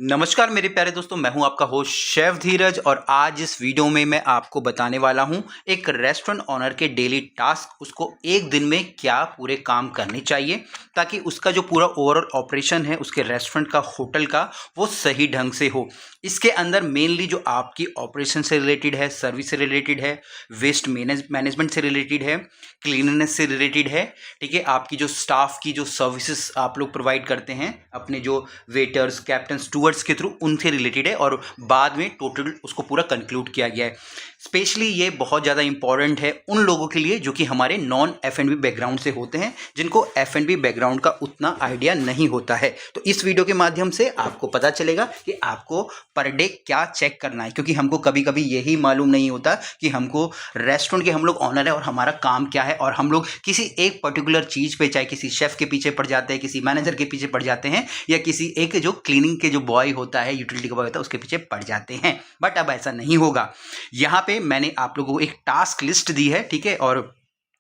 नमस्कार मेरे प्यारे दोस्तों, मैं हूं आपका होस्ट शेफ धीरज और आज इस वीडियो में मैं आपको बताने वाला हूं एक रेस्टोरेंट ओनर के डेली टास्क, उसको एक दिन में क्या पूरे काम करने चाहिए ताकि उसका जो पूरा ओवरऑल ऑपरेशन है उसके रेस्टोरेंट का, होटल का, वो सही ढंग से हो। इसके अंदर मेनली जो आपकी ऑपरेशन से रिलेटेड है, सर्विस से रिलेटेड है, वेस्ट मैनेजमेंट से रिलेटेड है, क्लीननेस से रिलेटेड है, ठीक है, आपकी जो स्टाफ की जो सर्विसेज आप लोग प्रोवाइड करते हैं अपने जो वेटर्स, कैप्टन, स्टूवर्ड्स के थ्रू, उनसे रिलेटेड है और बाद में टोटल उसको पूरा कंक्लूड किया गया है। स्पेशली ये बहुत ज़्यादा इंपॉर्टेंट है उन लोगों के लिए जो कि हमारे नॉन F&B बैकग्राउंड से होते हैं, जिनको F&B बैकग्राउंड का उतना आइडिया नहीं होता है। तो इस वीडियो के माध्यम से आपको पता चलेगा कि आपको पर डे क्या चेक करना है, क्योंकि हमको कभी कभी यही मालूम नहीं होता कि हमको रेस्टोरेंट के हम लोग ऑनर है और हमारा काम क्या है, और हम लोग किसी एक पर्टिकुलर चीज़ पे, चाहे किसी शेफ़ के पीछे पड़ जाते हैं, किसी मैनेजर के पीछे पड़ जाते हैं, या किसी एक जो क्लीनिंग के जो बॉय होता है, यूटिलिटी का बॉय होता है, उसके पीछे पड़ जाते हैं। बट अब ऐसा नहीं होगा। यहाँ पे मैंने आप लोगों को एक टास्क लिस्ट दी है, ठीक है, और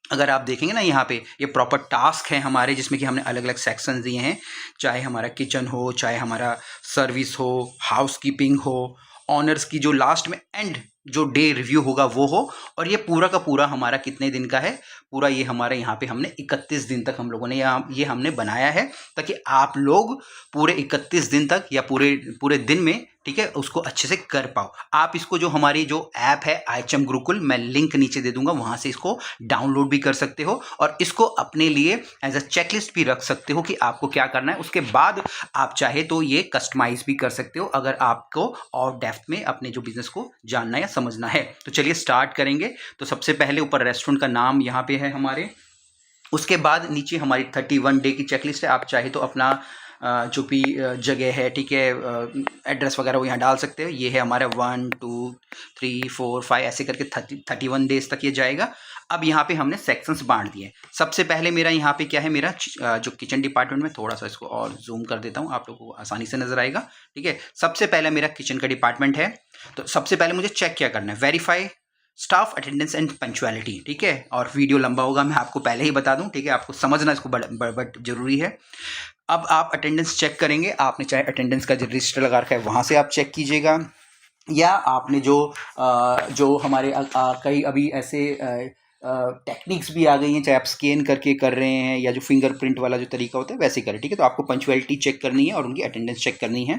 अगर आप देखेंगे ना यहाँ पे ये प्रॉपर टास्क है हमारे, जिसमें कि हमने अलग अलग सेक्शंस दिए हैं, चाहे हमारा किचन हो, चाहे हमारा सर्विस हो, हाउसकीपिंग हो, ऑनर्स की जो लास्ट में एंड जो डे रिव्यू होगा वो हो, और ये पूरा का पूरा हमारा कितने दिन का है, पूरा ये हमारे यहाँ पे हमने 31 दिन तक हम लोगों ने ये हमने बनाया है ताकि आप लोग पूरे 31 दिन तक या पूरे पूरे दिन में, ठीक है, उसको अच्छे से कर पाओ। आप इसको जो हमारी जो ऐप है IHM गुरुकुल, मैं लिंक नीचे दे दूंगा, वहाँ से इसको डाउनलोड भी कर सकते हो और इसको अपने लिए एज अ चेकलिस्ट भी रख सकते हो कि आपको क्या करना है। उसके बाद आप चाहे तो ये कस्टमाइज भी कर सकते हो अगर आपको और डेप्थ में अपने जो बिजनेस को जानना या समझना है। तो चलिए स्टार्ट करेंगे। तो सबसे पहले ऊपर रेस्टोरेंट का नाम यहाँ पे है हमारे, उसके बाद नीचे हमारी 31 डे की चेकलिस्ट है। आप चाहे तो अपना जो भी जगह है, ठीक है, एड्रेस वगैरह वो यहाँ डाल सकते हो। ये है हमारा 1 2 3 4 5 ऐसे करके 31 डेज तक ये जाएगा। अब यहाँ पे हमने सेक्शंस बांट दिए। सबसे पहले मेरा यहाँ पे क्या है, मेरा जो किचन डिपार्टमेंट में, थोड़ा सा इसको और जूम कर देता हूँ, आप लोगों को आसानी से नजर आएगा, ठीक है। सबसे पहले मेरा किचन का डिपार्टमेंट है। तो सबसे पहले मुझे चेक क्या करना है, verify staff attendance and punctuality, ठीक है। और वीडियो लंबा होगा, मैं आपको पहले ही बता दूं, ठीक है, आपको समझना इसको बट जरूरी है। अब आप अटेंडेंस चेक करेंगे, आपने चाहे अटेंडेंस का जो रजिस्टर लगा रखा है वहाँ से आप चेक कीजिएगा, या आपने जो हमारे कई अभी ऐसे टेक्निक्स भी आ गई हैं, चाहे आप स्कैन करके कर रहे हैं या जो फिंगरप्रिंट वाला जो तरीका होता है वैसे करें, ठीक है। तो आपको पंक्चुअलिटी चेक करनी है और उनकी अटेंडेंस चेक करनी है,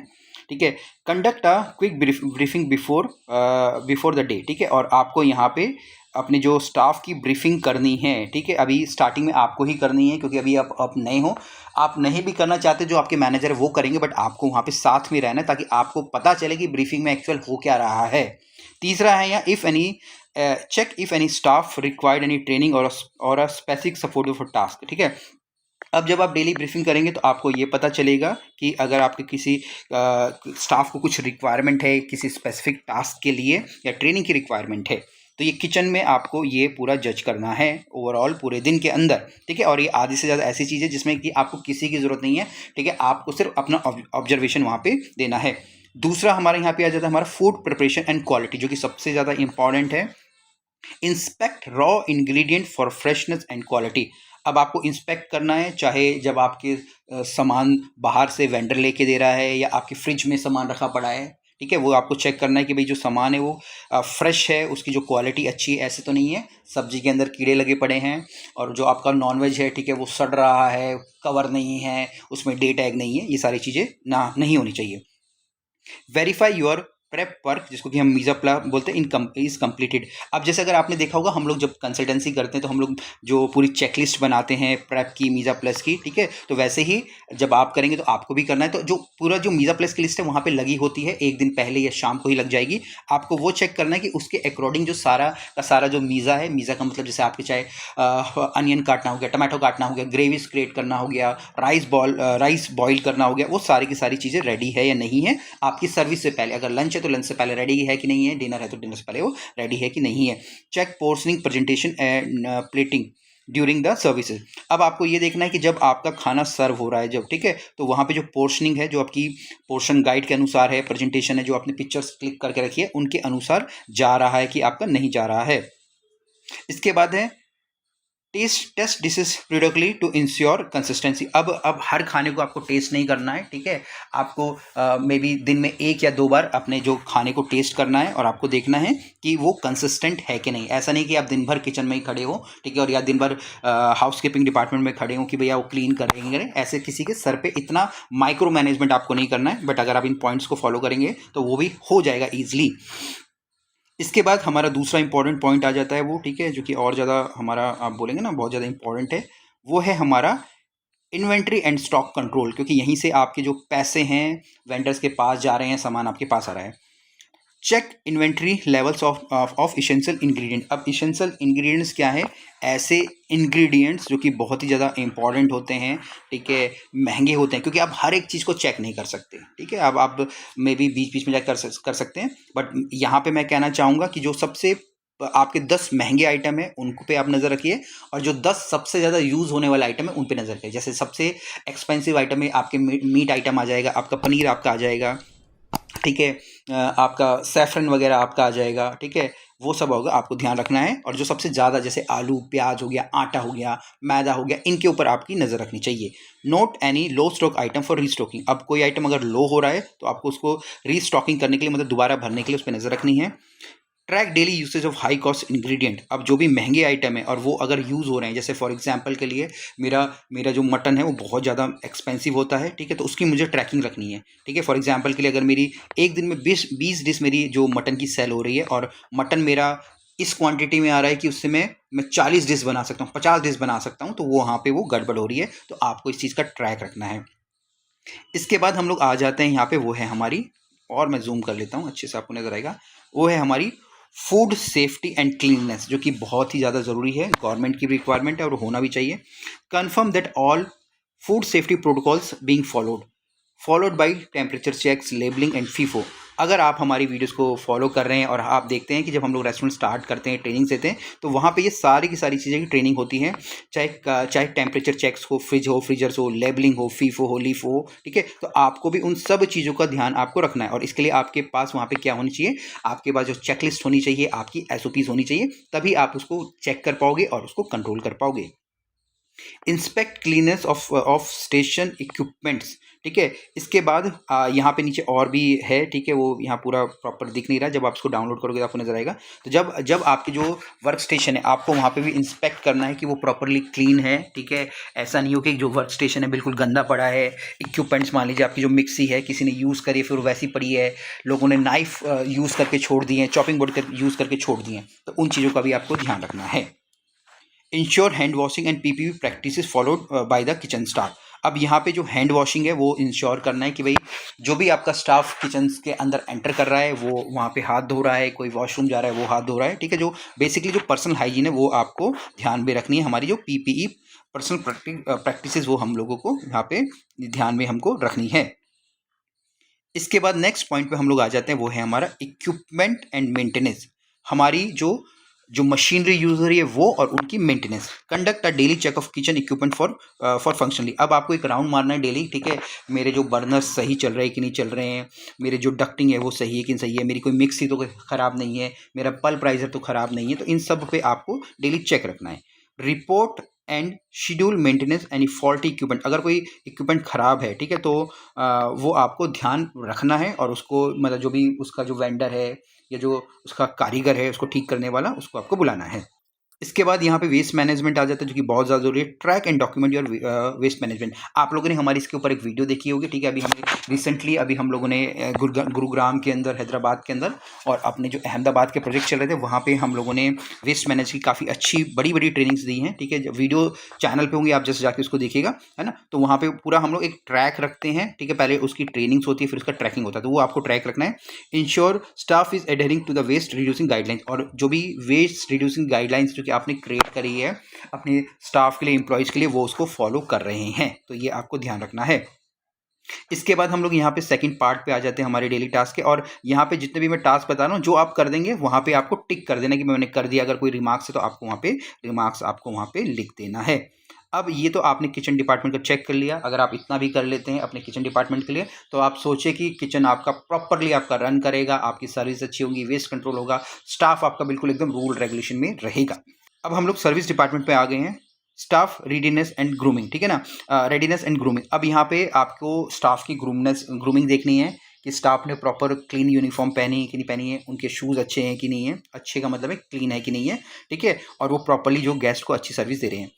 ठीक है। Conduct a quick briefing before the day, ठीक है। और आपको यहाँ पे अपने जो स्टाफ की ब्रीफिंग करनी है, ठीक है। अभी स्टार्टिंग में आपको ही करनी है क्योंकि अभी आप नए हो, आप नहीं भी करना चाहते, जो आपके मैनेजर है वो करेंगे, बट आपको वहाँ पे साथ में रहना है ताकि आपको पता चले कि ब्रीफिंग में एक्चुअल हो क्या रहा है। तीसरा है यहाँ, if any check if any staff required any training or a specific support for task, ठीक है। अब जब आप डेली ब्रीफिंग करेंगे तो आपको ये पता चलेगा कि अगर आपके किसी स्टाफ को कुछ रिक्वायरमेंट है किसी स्पेसिफिक टास्क के लिए या ट्रेनिंग की रिक्वायरमेंट है, तो ये किचन में आपको ये पूरा जज करना है ओवरऑल पूरे दिन के अंदर, ठीक है। और ये आधी से ज़्यादा ऐसी चीज़ है जिसमें कि आपको किसी की ज़रूरत नहीं है, ठीक है, आपको सिर्फ अपना ऑब्जर्वेशन वहाँ पे देना है। दूसरा हमारे यहाँ पे आ जाता है हमारा फूड प्रिपरेशन एंड क्वालिटी, जो कि सबसे ज़्यादा इंपॉर्टेंट है। Inspect raw ingredient for freshness and quality. अब आपको इंस्पेक्ट करना है, चाहे जब आपके सामान बाहर से वेंडर लेके दे रहा है या आपके फ्रिज में सामान रखा पड़ा है, ठीक है, वो आपको चेक करना है कि भाई जो सामान है वो फ्रेश है, उसकी जो क्वालिटी अच्छी है, ऐसे तो नहीं है सब्जी के अंदर कीड़े लगे पड़े हैं, और जो आपका नॉनवेज है, ठीक है, वो सड़ रहा है, कवर नहीं है, उसमें डे टैग नहीं है, ये सारी चीज़ें ना नहीं होनी चाहिए। वेरीफाई योर प्रेप वर्क, जिसको कि हम मीज़ा बोलते हैं, इज कम्प्लीटेड। अब जैसे अगर आपने देखा होगा, हम लोग जब कंसल्टेंसी करते हैं तो हम लोग जो पूरी चेकलिस्ट बनाते हैं प्रेप की, मीज़ा प्लस की, ठीक है, तो वैसे ही जब आप करेंगे तो आपको भी करना है। तो जो पूरा जो मीज़ा प्लस की लिस्ट है वहाँ पे लगी होती है, एक दिन पहले या शाम को ही लग जाएगी। आपको वो चेक करना है कि उसके अकॉर्डिंग जो सारा का सारा जो मीज़ा है, मीज़ा का मतलब जैसे आपके चाहे अनियन काटना हो गया, टमाटो काटना हो गया, ग्रेवीज क्रिएट करना हो गया, राइस बॉईल करना हो गया, वो सारी की सारी चीज़ें रेडी है या नहीं है आपकी सर्विस से पहले। अगर लंच है तो लंच से पहले रेडी है कि नहीं है, डिनर है तो डिनर से पहले वो रेडी है कि नहीं है। Check portioning, presentation and plating during the services. अब आपको ये देखना है कि जब आपका खाना सर्व हो रहा है, जब, ठीक है, तो वहाँ पे जो पोर्शनिंग है, जो आपकी पोर्शन गाइड के अनुसार है, प्रेजेंटेशन है, जो आपने पिक्चर्स क्लिक करके रखी है उनके अनुसार जा रहा है कि आपका नहीं जा रहा है। इसके बाद है टेस्ट डिशेज प्रोडक्टली टू इंश्योर कंसिस्टेंसी। अब हर खाने को आपको टेस्ट नहीं करना है, ठीक है। आपको मे बी दिन में 1 या 2 बार अपने जो खाने को टेस्ट करना है और आपको देखना है कि वो कंसिस्टेंट है कि नहीं। ऐसा नहीं कि आप दिन भर किचन में ही खड़े हो, ठीक है, और या दिन भर हाउसकीपिंग डिपार्टमेंट में खड़े हो कि भैया वो क्लीन करेंगे। ऐसे किसी के सर पे इतना माइक्रो मैनेजमेंट आपको नहीं करना है, बट अगर आप इन पॉइंट्स को फॉलो करेंगे तो वो भी हो जाएगा ईजिली। इसके बाद हमारा दूसरा इंपॉर्टेंट पॉइंट आ जाता है वो, ठीक है, जो कि और ज़्यादा हमारा आप बोलेंगे ना बहुत ज़्यादा इंपॉर्टेंट है, वो है हमारा इन्वेंट्री एंड स्टॉक कंट्रोल। क्योंकि यहीं से आपके जो पैसे हैं वेंडर्स के पास जा रहे हैं, सामान आपके पास आ रहा है। Check inventory levels of essential ingredient. अब इसेंशियल इंग्रेडिएंट्स क्या है? ऐसे इंग्रेडिएंट्स जो कि बहुत ही ज़्यादा इंपॉर्टेंट होते हैं, ठीक है, महंगे होते हैं, क्योंकि आप हर एक चीज़ को चेक नहीं कर सकते, ठीक है। अब आप मे बी बीच बीच में जाकर कर सकते हैं, बट यहाँ पे मैं कहना चाहूँगा कि जो सबसे आपके 10 महंगे आइटम है उन पे आप नज़र रखिए, और जो 10 सबसे ज़्यादा यूज़ होने वाले आइटम है उन पे नज़र रखिए। जैसे सबसे एक्सपेंसिव आइटम में आपके मीट आइटम आ जाएगा, आपका पनीर आपका आ जाएगा, ठीक है, आपका सैफरन वगैरह आपका आ जाएगा, ठीक है, वो सब होगा, आपको ध्यान रखना है। और जो सबसे ज़्यादा जैसे आलू, प्याज हो गया, आटा हो गया, मैदा हो गया, इनके ऊपर आपकी नज़र रखनी चाहिए। Note any low stock item for restocking. अब कोई आइटम अगर लो हो रहा है तो आपको उसको रीस्टॉकिंग करने के लिए, मतलब दोबारा भरने के लिए उस पर नज़र रखनी है। Track daily usage of high cost ingredient. अब जो भी महंगे आइटम है और वो अगर यूज़ हो रहे हैं, जैसे फॉर एग्जांपल के लिए मेरा जो मटन है वो बहुत ज़्यादा एक्सपेंसिव होता है, ठीक है, तो उसकी मुझे ट्रैकिंग रखनी है, ठीक है। फॉर एग्जांपल के लिए अगर मेरी एक दिन में 20 डिश मेरी जो मटन की सेल हो रही है और मटन मेरा इस क्वांटिटी में आ रहा है कि उससे मैं 40 डिश बना सकता हूँ, 50 डिश बना सकता हूँ, तो वो वहाँ पे वो गड़बड़ हो रही है, तो आपको इस चीज़ का ट्रैक रखना है। इसके बाद हम लोग आ जाते हैं यहाँ पे, वो है हमारी, और मैं जूम कर लेता हूँ अच्छे से आपको नजर आएगा, वो है हमारी फूड सेफ्टी एंड क्लीननेस, जो कि बहुत ही ज़्यादा ज़रूरी है, गवर्नमेंट की भी रिक्वायरमेंट है और होना भी चाहिए। Confirm that all food safety protocols being followed by temperature checks, labelling and FIFO. अगर आप हमारी वीडियोस को फॉलो कर रहे हैं और आप देखते हैं कि जब हम लोग रेस्टोरेंट स्टार्ट करते हैं, ट्रेनिंग देते हैं, तो वहाँ पे ये सारी की सारी चीज़ें की ट्रेनिंग होती है, चाहे टेम्परेचर चेक्स हो, फ्रिज हो, फ्रीजर्स हो, लेबलिंग हो, फीफो हो, लीफो हो, ठीक है। तो आपको भी उन सब चीज़ों का ध्यान आपको रखना है, और इसके लिए आपके पास वहाँ पे क्या होनी चाहिए? आपके पास जो चेकलिस्ट होनी चाहिए, आपकी SOPs होनी चाहिए, तभी आप उसको चेक कर पाओगे और उसको कंट्रोल कर पाओगे। Inspect cleanness of station equipments, ठीक है। इसके बाद यहाँ पे नीचे और भी है, ठीक है, वो यहाँ पूरा प्रॉपर दिख नहीं रहा, जब आप इसको डाउनलोड करोगे तो आपको नजर आएगा। तो जब आपकी जो वर्क स्टेशन है, आपको वहाँ पे भी इंस्पेक्ट करना है कि वो प्रॉपरली क्लीन है, ठीक है। ऐसा नहीं हो कि जो वर्क स्टेशन है बिल्कुल गंदा पड़ा है। इक्विपमेंट्स, मान लीजिए आपकी जो मिक्सी है किसी ने यूज़ करी फिर वैसी पड़ी है, लोगों ने नाइफ यूज़ करके छोड़ दिए हैं, चॉपिंग बोर्ड यूज़ करके छोड़ दिए हैं, तो उन चीज़ों का भी आपको ध्यान रखना है। Ensure hand washing and PPE practices followed by the kitchen staff. अब यहाँ पे जो हैंड वॉशिंग है वो इंश्योर करना है कि भाई जो भी आपका स्टाफ किचन के अंदर एंटर कर रहा है वो वहाँ पे हाथ धो रहा है, कोई वॉशरूम जा रहा है वो हाथ धो रहा है, ठीक है। जो बेसिकली जो पर्सनल हाइजीन है वो आपको ध्यान में रखनी है। हमारी जो PPE पर्सनल प्रैक्टिसेस वो हम लोगों को यहाँ पे ध्यान में हमको रखनी है। इसके बाद नेक्स्ट पॉइंट पे हम लोग आ जाते हैं, वो है हमारा इक्विपमेंट एंड मेंटेनेंस। हमारी जो मशीनरी यूज हो रही है वो और उनकी maintenance. Conduct a daily check of kitchen equipment for functionally. अब आपको एक राउंड मारना है डेली, ठीक है, मेरे जो बर्नर्स सही चल रहे हैं कि नहीं चल रहे हैं, मेरे जो डक्टिंग है वो सही है कि नहीं सही है, मेरी कोई मिक्सी तो ख़राब नहीं है, मेरा पल्प राइजर तो ख़राब नहीं है, तो इन सब पे आपको डेली चेक रखना है। Report and schedule maintenance any faulty equipment. अगर कोई इक्विपमेंट ख़राब है, ठीक है, तो वो आपको ध्यान रखना है और उसको, मतलब जो भी उसका जो वेंडर है या जो उसका कारीगर है उसको ठीक करने वाला, उसको आपको बुलाना है। इसके बाद यहाँ पे वेस्ट मैनेजमेंट आ जाता है, जो कि बहुत ज़्यादा जरूरी है। Track and document your waste management. आप लोगों ने हमारी इसके ऊपर एक वीडियो देखी होगी, ठीक है। अभी हम लोगों ने गुरुग्राम के अंदर, हैदराबाद के अंदर और अपने जो अहमदाबाद के प्रोजेक्ट चल रहे थे वहाँ पे हम लोगों ने वेस्ट मैनेज की काफ़ी अच्छी बड़ी बड़ी ट्रेनिंग्स दी हैं, ठीक है। वीडियो चैनल पर होंगी, आप जैसे जाके उसको देखिएगा, है ना। तो वहाँ पर पूरा हम लोग एक ट्रैक रखते हैं, ठीक है। पहले उसकी ट्रेनिंग्स होती है, फिर उसका ट्रैकिंग होता है, तो वो आपको ट्रैक रखना है। Ensure staff is adhering to the waste reducing guidelines. और जो भी वेस्ट रिड्यूसिंग गाइडलाइंस जो कि आपने क्रिएट करी है अपने स्टाफ के लिए, एम्प्लॉयज़ के लिए, वो उसको फॉलो कर रहे हैं, तो ये आपको ध्यान रखना है। इसके बाद हम लोग यहाँ पे सेकंड पार्ट पे आ जाते हैं हमारे डेली टास्क के, और यहाँ पे जितने भी मैं टास्क बता रहा हूँ जो आप कर देंगे वहाँ पे आपको टिक कर देना कि मैंने कर दिया। अगर कोई रिमार्क्स है तो आपको वहाँ पे रिमार्क्स आपको वहाँ पे लिख देना है। अब ये तो आपने किचन डिपार्टमेंट का चेक कर लिया। अगर आप इतना भी कर लेते हैं अपने किचन डिपार्टमेंट के लिए, तो आप सोचिए कि किचन आपका प्रॉपरली आपका रन करेगा, आपकी सर्विस अच्छी होगी, वेस्ट कंट्रोल होगा, स्टाफ आपका बिल्कुल एकदम रूल रेगुलेशन में रहेगा। अब हम लोग सर्विस डिपार्टमेंट पे आ गए हैं, स्टाफ रेडीनेस एंड ग्रूमिंग, ठीक है ना, रेडीनेस एंड ग्रूमिंग। अब यहाँ पे आपको स्टाफ की ग्रूमिंग देखनी है कि स्टाफ ने प्रॉपर क्लीन यूनिफॉर्म पहनी है कि नहीं पहनी है, उनके शूज़ अच्छे हैं कि नहीं है, अच्छे का मतलब है क्लीन है कि नहीं है, ठीक है, और वो प्रॉपरली जो गेस्ट को अच्छी सर्विस दे रहे हैं।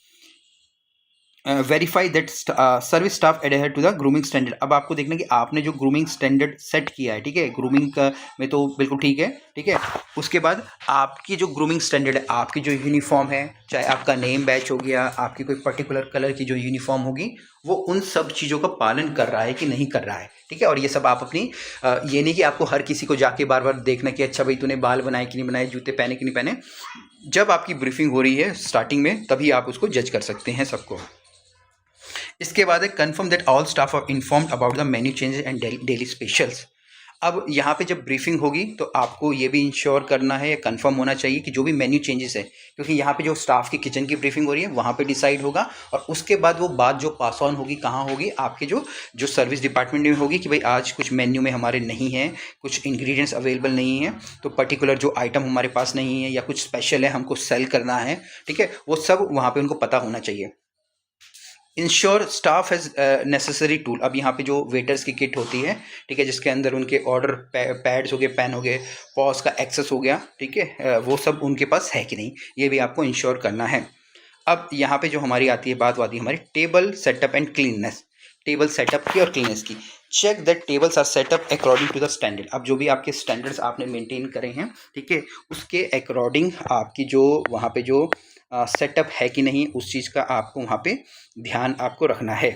Verify that service staff adhere to the grooming standard. अब आपको देखना कि आपने जो ग्रूमिंग स्टैंडर्ड सेट किया है, ठीक है, ग्रूमिंग का में तो बिल्कुल ठीक है, ठीक है। उसके बाद आपकी जो ग्रूमिंग स्टैंडर्ड है, आपकी जो यूनिफॉर्म है, चाहे आपका नेम बैच हो गया, आपकी कोई पर्टिकुलर कलर की जो यूनिफॉर्म होगी, वो उन सब चीज़ों का पालन कर रहा है कि नहीं कर रहा है, ठीक है। और ये सब आप अपनी ये नहीं कि आपको हर किसी को जाके बार बार देखना कि अच्छा भाई तूने बाल बनाए कि नहीं बनाए, जूते पहने कि नहीं पहने। जब आपकी ब्रीफिंग हो रही है स्टार्टिंग में, तभी आप उसको जज कर सकते हैं सबको। इसके बाद है confirm that all staff are informed about the menu changes and daily specials. अब यहाँ पे जब ब्रीफिंग होगी तो आपको ये भी इंश्योर करना है या कंफर्म होना चाहिए कि जो भी मेन्यू चेंजेस है, क्योंकि यहाँ पे जो स्टाफ की किचन की ब्रीफिंग हो रही है वहाँ पे डिसाइड होगा, और उसके बाद वो बात जो पास ऑन होगी कहाँ होगी, आपके जो जो सर्विस डिपार्टमेंट में होगी कि भाई आज कुछ मेन्यू में हमारे नहीं है, कुछ इंग्रेडिएंट्स अवेलेबल नहीं है, तो पर्टिकुलर जो आइटम हमारे पास नहीं है या कुछ स्पेशल है हमको सेल करना है, ठीक है, वो सब वहाँ पर उनको पता होना चाहिए। Ensure staff has necessary tool. अब यहाँ पे जो वेटर्स की किट होती है, ठीक है, जिसके अंदर उनके ऑर्डर पैड्स हो गए, पेन हो गए, पॉज का एक्सेस हो गया, ठीक है, वो सब उनके पास है कि नहीं, ये भी आपको इंश्योर करना है। अब यहाँ पे जो हमारी आती है बात आती है हमारी table setup and cleanness, table setup की और क्लीननेस की। Check that tables are setup according to the standard. अब जो भी आपके स्टैंडर्ड्स आपने मेंटेन करे हैं, ठीक है, उसके अकॉर्डिंग आपकी जो वहाँ पे जो सेटअप है कि नहीं, उस चीज़ का आपको वहाँ पे ध्यान आपको रखना है।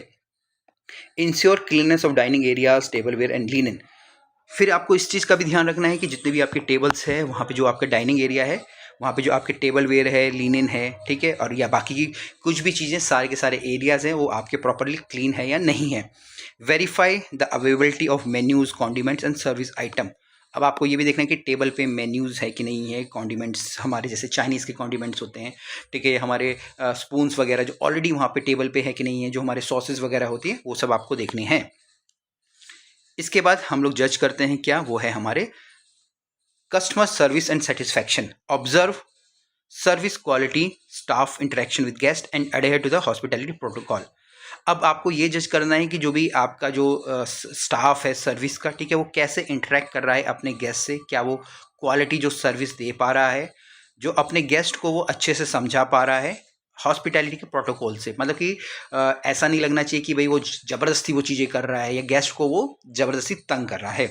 Ensure cleanness of dining areas, tableware and linen. फिर आपको इस चीज़ का भी ध्यान रखना है कि जितने भी आपके टेबल्स है, वहाँ पे जो आपका डाइनिंग एरिया है, वहाँ पे जो आपके टेबल वेयर है, लिनन है, ठीक है, और या बाकी की कुछ भी चीज़ें, सारे के सारे एरियाज़ हैं, वो आपके प्रॉपरली क्लीन है या नहीं है। Verify the availability of menus, condiments and service item. अब आपको ये भी देखना है कि टेबल पे मेन्यूज़ है कि नहीं है, कॉन्डिमेंट्स हमारे जैसे चाइनीज़ के कॉन्डिमेंट्स होते हैं, ठीक है, हमारे स्पून्स वगैरह जो ऑलरेडी वहाँ पे टेबल पे है कि नहीं है, जो हमारे सॉसेस वगैरह होती है, वो सब आपको देखने हैं। इसके बाद हम लोग जज करते हैं क्या, वो है हमारे customer service and satisfaction. Observe service quality, staff interaction with guest and adhere to the hospitality protocol. अब आपको ये जज करना है कि जो भी आपका जो स्टाफ है सर्विस का, ठीक है, वो कैसे इंटरेक्ट कर रहा है अपने गेस्ट से, क्या वो क्वालिटी जो सर्विस दे पा रहा है, जो अपने गेस्ट को वो अच्छे से समझा पा रहा है हॉस्पिटैलिटी के प्रोटोकॉल से। मतलब कि ऐसा नहीं लगना चाहिए कि भाई वो ज़बरदस्ती वो चीज़ें कर रहा है या गेस्ट को वो ज़बरदस्ती तंग कर रहा है।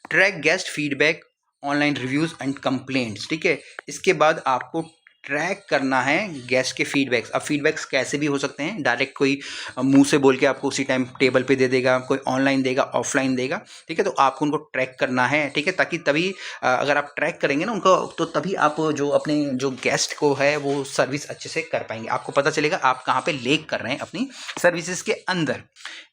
Track guest feedback, online reviews and complaints, ठीक है। इसके बाद आपको ट्रैक करना है गेस्ट के फीडबैक्स। अब फीडबैक्स कैसे भी हो सकते हैं, डायरेक्ट कोई मुंह से बोल के आपको उसी टाइम टेबल पे दे देगा, कोई ऑनलाइन देगा, ऑफलाइन देगा, ठीक है, तो आपको उनको ट्रैक करना है, ठीक है, ताकि तभी अगर आप ट्रैक करेंगे ना उनको, तो तभी आप जो अपने जो गेस्ट को है वो सर्विस अच्छे से कर पाएंगे, आपको पता चलेगा आप कहाँ पे लेक कर रहे हैं अपनी सर्विसेज के अंदर।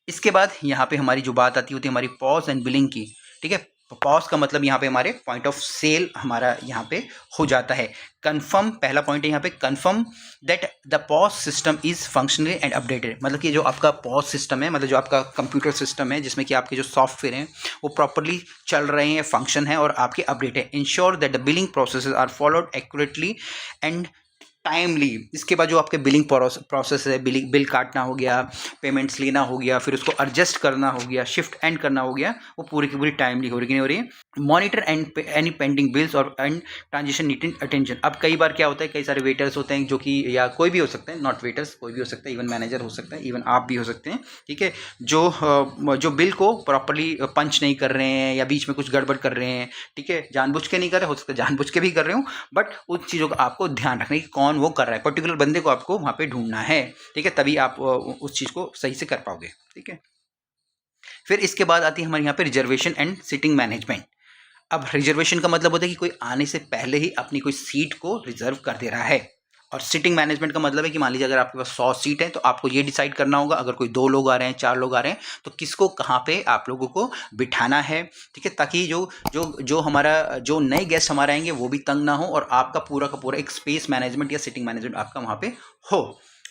इसके बाद यहाँ पे हमारी जो बात आती होती है हमारी पॉज एंड बिलिंग की, ठीक है। पॉज का मतलब यहाँ पे हमारे पॉइंट ऑफ सेल हमारा यहाँ पे हो जाता है। कंफर्म, पहला पॉइंट है यहाँ पे confirm that the pause system is functional and updated. मतलब कि जो आपका पॉज सिस्टम है, मतलब जो आपका कंप्यूटर सिस्टम है जिसमें कि आपके जो सॉफ्टवेयर हैं वो प्रॉपरली चल रहे हैं, फंक्शन है और आपके अपडेट है। Ensure that the billing process are followed accurately and timely. इसके बाद जो आपके बिलिंग प्रोसेस है, बिल काटना हो गया, पेमेंट्स लेना हो गया, फिर उसको एडजस्ट करना हो गया, शिफ्ट एंड करना हो गया, वो पूरी की पूरी टाइमली हो रही कि नहीं हो रही है। Monitor and any pending bills और एंड ट्रांजेक्शन नीड अटेंशन। अब कई बार क्या होता है, कई सारे वेटर्स होते हैं जो कि, या कोई भी हो सकते हैं, नॉट वेटर्स, कोई भी हो सकता है, इवन मैनेजर हो सकता है, इवन आप भी हो सकते हैं, ठीक है, जो बिल को प्रॉपरली पंच नहीं कर रहे हैं या बीच में कुछ गड़बड़ कर रहे हैं, ठीक है, जानबूझ के नहीं कर रहे, हो सकता है जानबूझ के भी कर रहे हो, बट उन चीज़ों का आपको ध्यान रखना है कि कौन वो कर रहा है, पर्टिकुलर बंदे को आपको वहाँ पे ढूंढना है, ठीक है, तभी आप उस चीज़ को सही से कर पाओगे, ठीक है। फिर इसके बाद आती है हमारे यहाँ पे रिजर्वेशन एंड सीटिंग मैनेजमेंट। अब रिजर्वेशन का मतलब होता है कि कोई आने से पहले ही अपनी कोई सीट को रिजर्व कर दे रहा है, और सीटिंग मैनेजमेंट का मतलब है कि मान लीजिए अगर आपके पास 100 सीट है तो आपको ये डिसाइड करना होगा, अगर कोई 2 लोग आ रहे हैं, 4 लोग आ रहे हैं, तो किसको कहाँ पे आप लोगों को बिठाना है, ठीक है, ताकि जो जो जो हमारा जो नए गेस्ट हमारे आएंगे वो भी तंग ना हो और आपका पूरा का पूरा एक स्पेस मैनेजमेंट या सीटिंग मैनेजमेंट आपका वहाँ पे हो।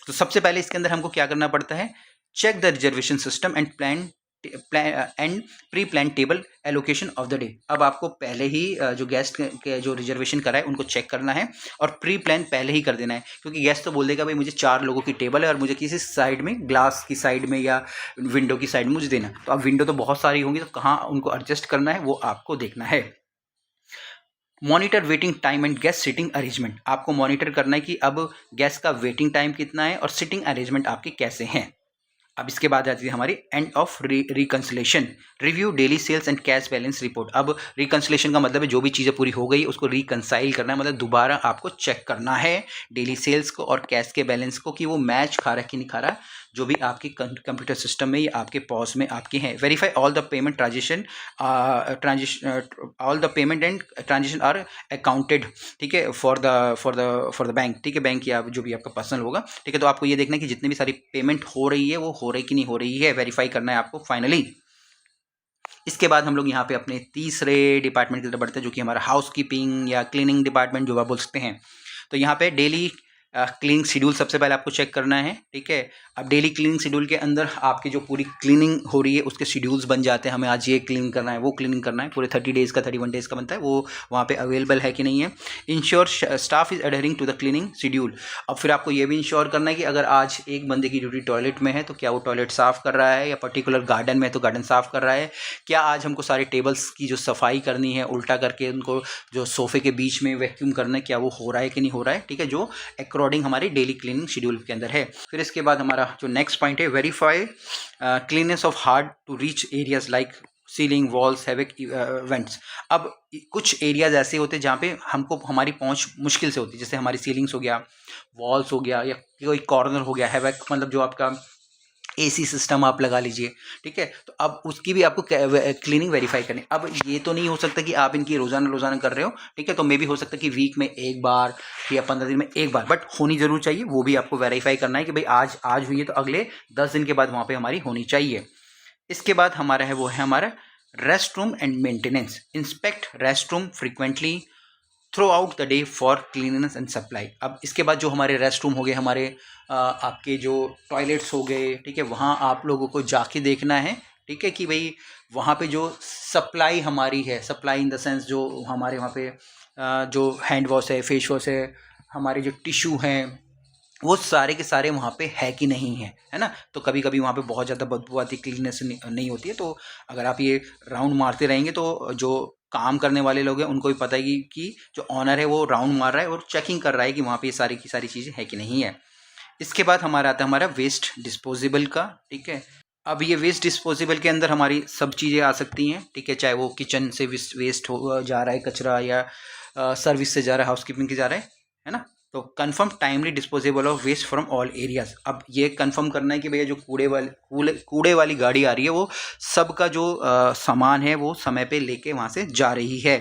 तो सबसे पहले इसके अंदर हमको क्या करना पड़ता है, check the reservation system and plan and pre plan table allocation of the day. अब आपको पहले ही जो गेस्ट के जो रिजर्वेशन करा है उनको चेक करना है और प्री प्लान पहले ही कर देना है, क्योंकि गेस्ट तो बोल देगा भाई मुझे 4 लोगों की टेबल है और मुझे किसी साइड में, ग्लास की साइड में या विंडो की साइड में मुझे देना। तो अब विंडो तो बहुत सारी होंगी, तो कहाँ उनको एडजस्ट करना है वो आपको देखना है। Monitor waiting time and guest sitting arrangement. आपको मॉनिटर करना है कि अब गेस्ट का वेटिंग टाइम कितना है और सिटिंग अरेंजमेंट आपके कैसे हैं। अब इसके बाद आती है हमारी end of reconciliation, review daily sales and cash balance report. अब रिकंसिलेशन का मतलब है जो भी चीज़ें पूरी हो गई उसको रिकंसाइल करना है, मतलब दोबारा आपको चेक करना है डेली सेल्स को और कैश के बैलेंस को कि वो मैच खा रहा है कि नहीं खा रहा, जो भी आपकी कंप्यूटर सिस्टम में या आपके पॉज में आपके हैं। Verify all the payment all the payment and transaction are accounted, ठीक है, फॉर द बैंक, ठीक है, बैंक या जो भी आपका पर्सनल होगा, ठीक है। तो आपको ये देखना है कि जितनी भी सारी पेमेंट हो रही है वो हो रही कि नहीं हो रही है, वेरीफाई करना है आपको फाइनली। इसके बाद हम लोग यहाँ पे अपने तीसरे डिपार्टमेंट की तरफ बढ़ते हैं, जो कि हमारा हाउस कीपिंग या क्लीनिंग डिपार्टमेंट जो आप बोल सकते हैं। तो यहाँ पे डेली क्लीनिंग शेड्यूल सबसे पहले आपको चेक करना है, ठीक है। अब डेली क्लीनिंग शेड्यूल के अंदर आपकी जो पूरी क्लीनिंग हो रही है उसके शेड्यूल्स बन जाते हैं, हमें आज ये क्लीन करना है, वो क्लीनिंग करना है, पूरे 30 डेज़ का 31 डेज़ का बनता है, वो वहाँ पे अवेलेबल है कि नहीं है। Ensure staff is adhering to the cleaning schedule. अब फिर आपको ये भी इंश्योर करना है कि अगर आज एक बंदे की ड्यूटी टॉयलेट में है तो क्या वो टॉयलेट साफ़ कर रहा है, या पर्टिकुलर गार्डन में है तो गार्डन साफ़ कर रहा है, क्या आज हमको सारे टेबल्स की जो सफाई करनी है उल्टा करके उनको जो सोफ़े के बीच में वैक्यूम करना है, क्या वो हो रहा है कि नहीं हो रहा है, ठीक है, जो अकॉर्डिंग हमारी डेली क्लीनिंग शेड्यूल के अंदर है। फिर इसके बाद हमारा जो नेक्स्ट पॉइंट है, verify cleanness of hard to reach areas like ceiling walls HVAC vents. अब कुछ एरियाज ऐसे होते हैं जहाँ पे हमको हमारी पहुँच मुश्किल से होती है, जैसे हमारी सीलिंग्स हो गया, वॉल्स हो गया, या कोई कॉर्नर हो गया, हैविक मतलब जो आपका एसी सिस्टम आप लगा लीजिए, ठीक है। तो अब उसकी भी आपको क्लीनिंग वेरीफाई करनी। अब ये तो नहीं हो सकता कि आप इनकी रोज़ाना कर रहे हो, ठीक है, तो मे भी हो सकता है कि वीक में एक बार या 15 दिन में एक बार, बट होनी जरूर चाहिए। वो भी आपको वेरीफाई करना है कि भाई आज हुई है तो अगले 10 दिन के बाद वहाँ पे हमारी होनी चाहिए। इसके बाद हमारा है वो है हमारा rest room and maintenance. Inspect rest room frequently throughout the day for cleanness and supply. अब इसके बाद जो हमारे रेस्ट रूम हो गए, हमारे आपके जो टॉयलेट्स हो गए, ठीक है, वहाँ आप लोगों को जाके देखना है, ठीक है, कि भाई वहाँ पे जो सप्लाई हमारी है, सप्लाई इन द सेंस जो हमारे वहाँ पे जो हैंड वॉश है, फेस वॉश है, हमारे जो टिश्यू हैं, वो सारे के सारे वहाँ पे है कि नहीं है ना। तो कभी कभी वहाँ पे बहुत ज़्यादा बदबू आती, क्लीननेस नहीं होती है। तो अगर आप ये राउंड मारते रहेंगे तो जो काम करने वाले लोग हैं उनको भी पता है कि जो ऑनर है वो राउंड मार रहा है और चेकिंग कर रहा है कि वहाँ पे ये सारी की सारी चीज़ें है कि नहीं है। इसके बाद हमारा आता है हमारा वेस्ट डिस्पोजेबल का, ठीक है। अब ये वेस्ट डिस्पोजेबल के अंदर हमारी सब चीज़ें आ सकती हैं, ठीक है, चाहे वो किचन से वेस्ट हो जा रहा है कचरा, या सर्विस से जा रहा है, हाउस कीपिंग के जा रहा है ना। तो confirm timely disposable of waste from all areas. अब ये कंफर्म करना है कि भैया जो कूड़े वाली गाड़ी आ रही है वो सबका जो सामान है वो समय पे लेके वहाँ से जा रही है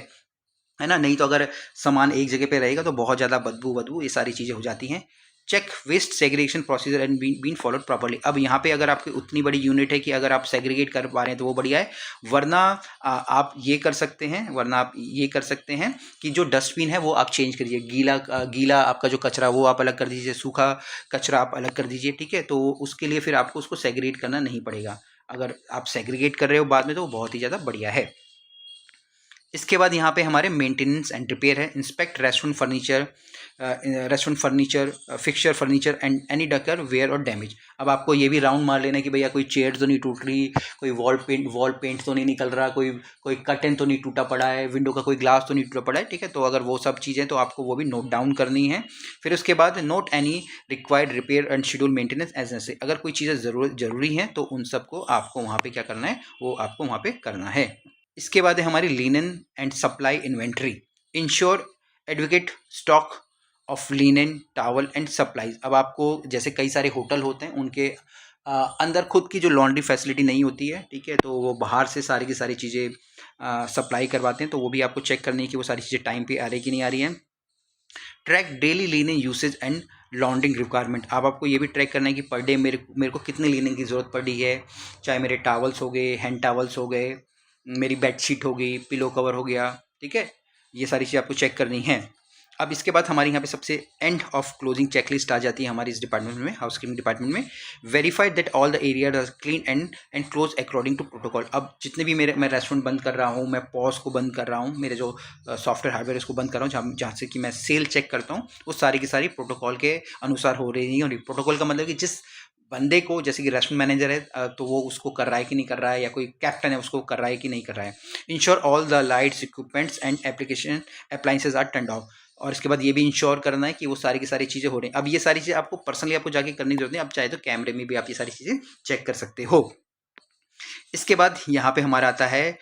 ना। नहीं तो अगर सामान एक जगह पे रहेगा तो बहुत ज़्यादा बदबू ये सारी चीज़ें हो जाती हैं। Check waste segregation procedure and been followed properly. अब यहाँ पे अगर आपकी उतनी बड़ी यूनिट है कि अगर आप सेग्रीगेट कर पा रहे हैं तो वो बढ़िया है, वरना आप ये कर सकते हैं कि जो डस्टबिन है वो आप चेंज करिए। गीला आपका जो कचरा वो आप अलग कर दीजिए, सूखा कचरा आप अलग कर दीजिए, ठीक है। तो उसके लिए फिर आपको उसको सेग्रीगेट करना नहीं पड़ेगा। अगर आप सेग्रीगेट कर रहे हो बाद में तो वो बहुत ही ज़्यादा बढ़िया है। इसके बाद यहाँ पे हमारे मेंटेनेंस एंड रिपेयर है। Inspect restaurant furniture fixture furniture and any डकर वेयर और डैमेज। अब आपको ये भी राउंड मार लेना है कि भैया कोई चेयर तो नहीं टूट रही, कोई वॉल पेंट तो नहीं निकल रहा, कोई कर्टेन तो नहीं टूटा पड़ा है, विंडो का कोई ग्लास तो नहीं टूटा पड़ा है, ठीक है। तो अगर वो सब चीज़ें तो आपको वो भी नोट डाउन करनी है। फिर उसके बाद note any required repair and schedule maintenance as necessary. अगर कोई चीज़ें ज़रूरी हैं तो उन सबको आपको वहाँ पे क्या करना है, वो आपको वहाँ पे करना है। इसके बाद है हमारी linen and supply inventory. Ensure advocate stock of linen towel and supplies. अब आपको जैसे कई सारे होटल होते हैं उनके अंदर खुद की जो लॉन्ड्री फैसिलिटी नहीं होती है, ठीक है, तो वो बाहर से सारी की सारी चीज़ें सप्लाई करवाते हैं, तो वो भी आपको चेक करनी है कि वो सारी चीज़ें टाइम पे आ रही कि नहीं आ रही हैं। Track daily linen usage and laundering requirement. अब आपको ये भी ट्रैक करना है कि पर डे मेरे को कितने लिनन की ज़रूरत पड़ी है, चाहे मेरे टावल्स हो गए, हैंड टावल्स हो गए, मेरी बेडशीट हो गई, पिलो कवर हो गया, ठीक है, ये सारी चीज़ आपको चेक करनी है। अब इसके बाद हमारे यहाँ पे सबसे एंड ऑफ क्लोजिंग चेकलिस्ट आ जाती है हमारी इस डिपार्टमेंट में, हाउसकीपिंग डिपार्टमेंट में। Verified that all the areas are clean and close according to protocol. अब जितने भी मैं रेस्टोरेंट बंद कर रहा हूँ, मैं पॉज को बंद कर रहा हूँ, मेरे जो सॉफ्टवेयर हार्डवेयर इसको बंद कर रहा हूँ, जहाँ से कि मैं सेल चेक करता हूँ, वो सारी की सारी प्रोटोकॉल के अनुसार हो रही है। और प्रोटोकॉल का मतलब कि जिस बंदे को, जैसे कि रेस्टोरेंट मैनेजर है तो वो उसको कर रहा है कि नहीं कर रहा है, या कोई कैप्टन है उसको कर रहा है कि नहीं कर रहा है। Ensure all the lights, equipments and application appliances are turned off. और इसके बाद ये भी इंश्योर करना है कि वो सारी की सारी चीज़ें हो रही हैं। अब ये सारी चीज़ें आपको पर्सनली आपको जाके करने की जरूरत नहीं, आप चाहे तो कैमरे में भी आप ये सारी चीज़ें चेक कर सकते हो। इसके बाद यहाँ पे हमारा आता है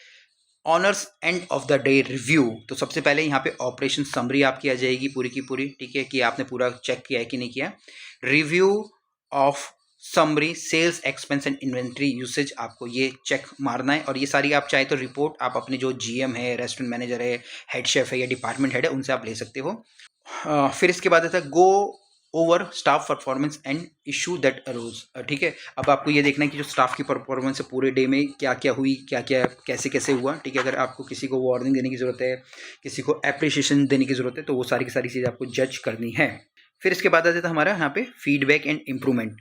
honours end of the day review. तो सबसे पहले यहाँ पे ऑपरेशन समरी आपकी आ जाएगी पूरी की पूरी, ठीक है, कि आपने पूरा चेक किया है कि नहीं किया। Review of summary sales expense and inventory usage, आपको ये चेक मारना है। और ये सारी आप चाहे तो रिपोर्ट आप अपने जो जीएम है, रेस्टोरेंट मैनेजर है, हेड शेफ है या डिपार्टमेंट हेड है, उनसे आप ले सकते हो। फिर इसके बाद आता है go over staff performance and issue that arose, ठीक है। अब आपको ये देखना है कि जो स्टाफ की परफॉर्मेंस है पूरे डे में क्या क्या हुई, क्या क्या कैसे कैसे हुआ, ठीक है। अगर आपको किसी को वार्निंग देने की ज़रूरत है, किसी को अप्रिशिएशन देने की ज़रूरत है, तो वो सारी की सारी चीज़ें आपको जज करनी है। फिर इसके बाद आ जाता है हमारा यहाँ पे feedback and improvement.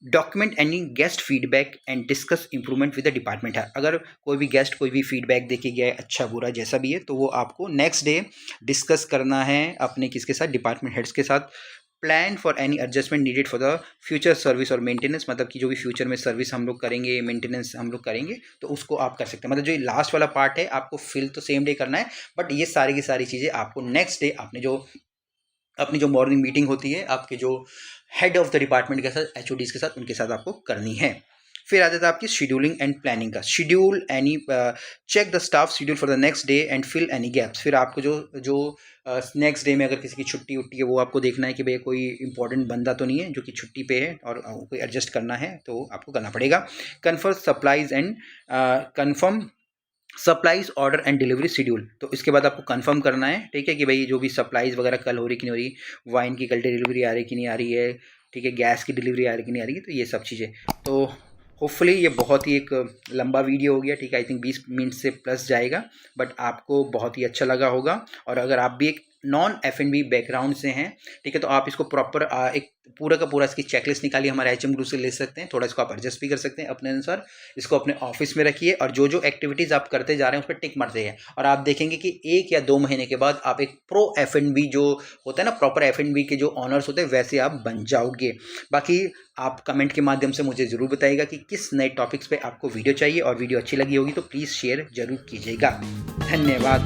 Document any guest feedback and discuss improvement with the department है। अगर कोई भी गेस्ट कोई भी फीडबैक देके गया है, अच्छा बुरा जैसा भी है, तो वो आपको नेक्स्ट डे डिस्कस करना है अपने किसके साथ, डिपार्टमेंट हेड्स के साथ। Plan for any adjustment needed for the future service और मेंटेनेंस, मतलब कि जो भी फ्यूचर में सर्विस हम लोग करेंगे, मेंटेनेंस हम लोग करेंगे, तो उसको आप कर सकते हैं। मतलब जो लास्ट वाला पार्ट है आपको फिल तो सेम डे करना है, बट ये सारी की सारी चीज़ें आपको नेक्स्ट डे अपनी जो मॉर्निंग मीटिंग होती है आपके जो हेड ऑफ द डिपार्टमेंट के साथ, एचओडीज के साथ, उनके साथ आपको करनी है। फिर आ जाता है आपकी शेड्यूलिंग एंड प्लानिंग का। Schedule any check the staff schedule for the next day and fill any gaps. फिर आपको जो नेक्स्ट डे में अगर किसी की छुट्टी उट्टी है, वो आपको देखना है कि भैया कोई इंपॉर्टेंट बंदा तो नहीं है जो कि छुट्टी पे है और कोई एडजस्ट करना है, तो आपको करना पड़ेगा। Confirm supplies and confirm supplies order and delivery schedule. तो इसके बाद आपको कंफर्म करना है, ठीक है, कि भाई जो भी सप्लाईज वगैरह कल हो रही कि नहीं हो रही, वाइन की कल डिलीवरी आ रही कि नहीं आ रही है, ठीक है, गैस की डिलीवरी आ रही कि नहीं आ रही है, तो ये सब चीज़ें। तो होपफुली ये बहुत ही एक लंबा वीडियो हो गया, ठीक है, आई थिंक 20 मिनट से प्लस जाएगा, बट आपको बहुत ही अच्छा लगा होगा। और अगर आप भी एक नॉन F&B बैकग्राउंड से हैं, ठीक है, तो आप इसको प्रॉपर एक पूरा का पूरा इसकी चेकलिस्ट निकालिए, हमारे HM ग्रुप से ले सकते हैं। थोड़ा इसको आप एडजस्ट भी कर सकते हैं अपने अनुसार। इसको अपने ऑफिस में रखिए और जो जो एक्टिविटीज़ आप करते जा रहे हैं उस पर टिक मारते हैं, और आप देखेंगे कि 1 या 2 महीने के बाद आप एक प्रो F&B जो होता है ना, प्रॉपर F&B के जो ऑनर्स होते हैं, वैसे आप बन जाओगे। बाकी आप कमेंट के माध्यम से मुझे ज़रूर बताइएगा कि किस नए टॉपिक्स पे आपको वीडियो चाहिए, और वीडियो अच्छी लगी होगी तो प्लीज़ शेयर ज़रूर कीजिएगा। धन्यवाद।